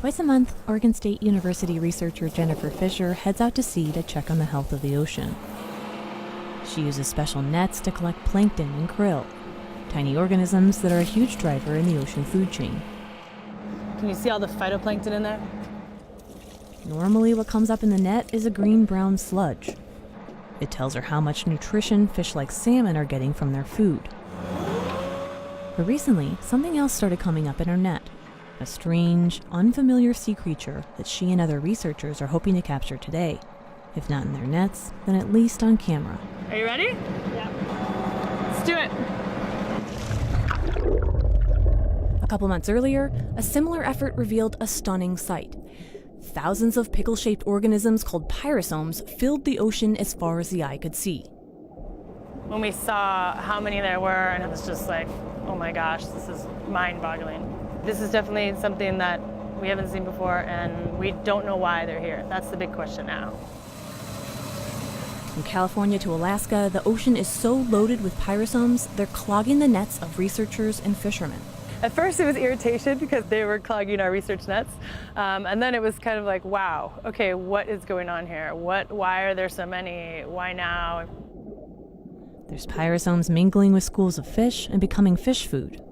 Twice a month, Oregon State University researcher Jennifer Fisher heads out to sea to check on the health of the ocean. She uses special nets to collect plankton and krill, tiny organisms that are a huge driver in the ocean food chain. Can you see all the phytoplankton in there? Normally, what comes up in the net is a green-brown sludge. It tells her how much nutrition fish like salmon are getting from their food. But recently, something else started coming up in her net. A strange, unfamiliar sea creature that she and other researchers are hoping to capture today. If not in their nets, then at least on camera. Are you ready? Yeah. Let's do it. A couple months earlier, a similar effort revealed a stunning sight. Thousands of pickle-shaped organisms called pyrosomes filled the ocean as far as the eye could see. When we saw how many there were, and it was just like, oh my gosh, this is mind-boggling. This is definitely something that we haven't seen before, and we don't know why they're here. That's the big question now. From California to Alaska, the ocean is so loaded with pyrosomes, they're clogging the nets of researchers and fishermen. At first it was irritation because they were clogging our research nets, and then it was kind of like, wow, okay, what is going on here? Why are there so many? Why now? There's pyrosomes mingling with schools of fish and becoming fish food.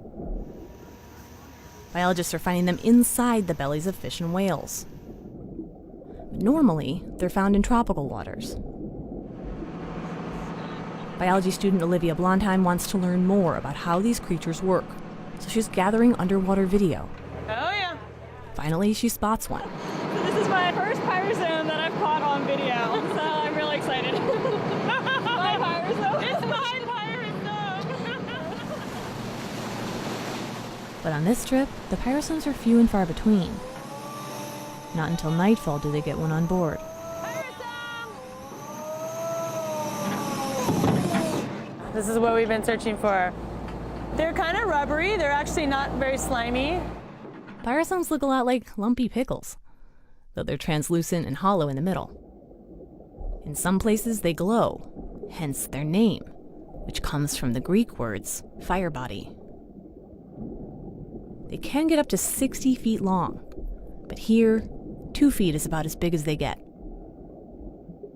Biologists are finding them inside the bellies of fish and whales. Normally, they're found in tropical waters. Biology student Olivia Blondheim wants to learn more about how these creatures work, so she's gathering underwater video. Oh yeah. Finally, she spots one. So this is my first pyrosome that I've caught on video, so I'm really excited. My pyrosome? It's my pyrosome! But on this trip, the pyrosomes are few and far between. Not until nightfall do they get one on board. This is what we've been searching for. They're kind of rubbery. They're actually not very slimy. Pyrosomes look a lot like lumpy pickles, though they're translucent and hollow in the middle. In some places they glow, hence their name, which comes from the Greek words fire body. They can get up to 60 feet long, but here, 2 feet is about as big as they get.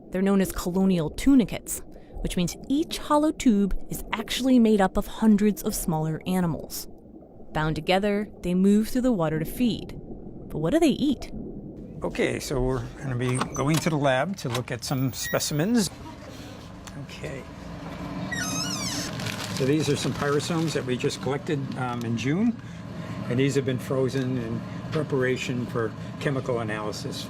They're known as colonial tunicates, which means each hollow tube is actually made up of hundreds of smaller animals. Bound together, they move through the water to feed. But what do they eat? Okay, so we're going to be going to the lab to look at some specimens. Okay. So these are some pyrosomes that we just collected in June, and these have been frozen in preparation for chemical analysis.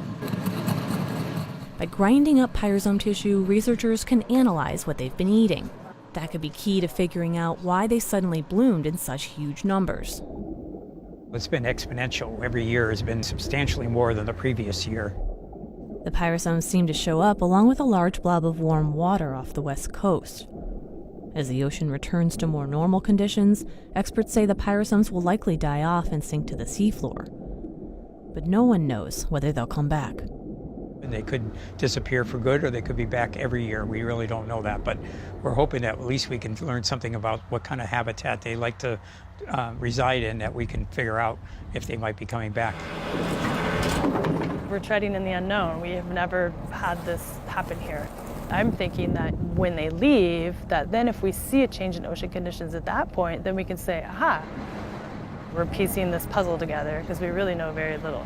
By grinding up pyrosome tissue, researchers can analyze what they've been eating. That could be key to figuring out why they suddenly bloomed in such huge numbers. It's been exponential. Every year has been substantially more than the previous year. The pyrosomes seem to show up along with a large blob of warm water off the west coast. As the ocean returns to more normal conditions, experts say the pyrosomes will likely die off and sink to the seafloor. But no one knows whether they'll come back. And they could disappear for good, or they could be back every year. We really don't know that, but we're hoping that at least we can learn something about what kind of habitat they like to reside in, that we can figure out if they might be coming back. We're treading in the unknown. We have never had this happen here. I'm thinking that when they leave, that then if we see a change in ocean conditions at that point, then we can say, aha, we're piecing this puzzle together, because we really know very little.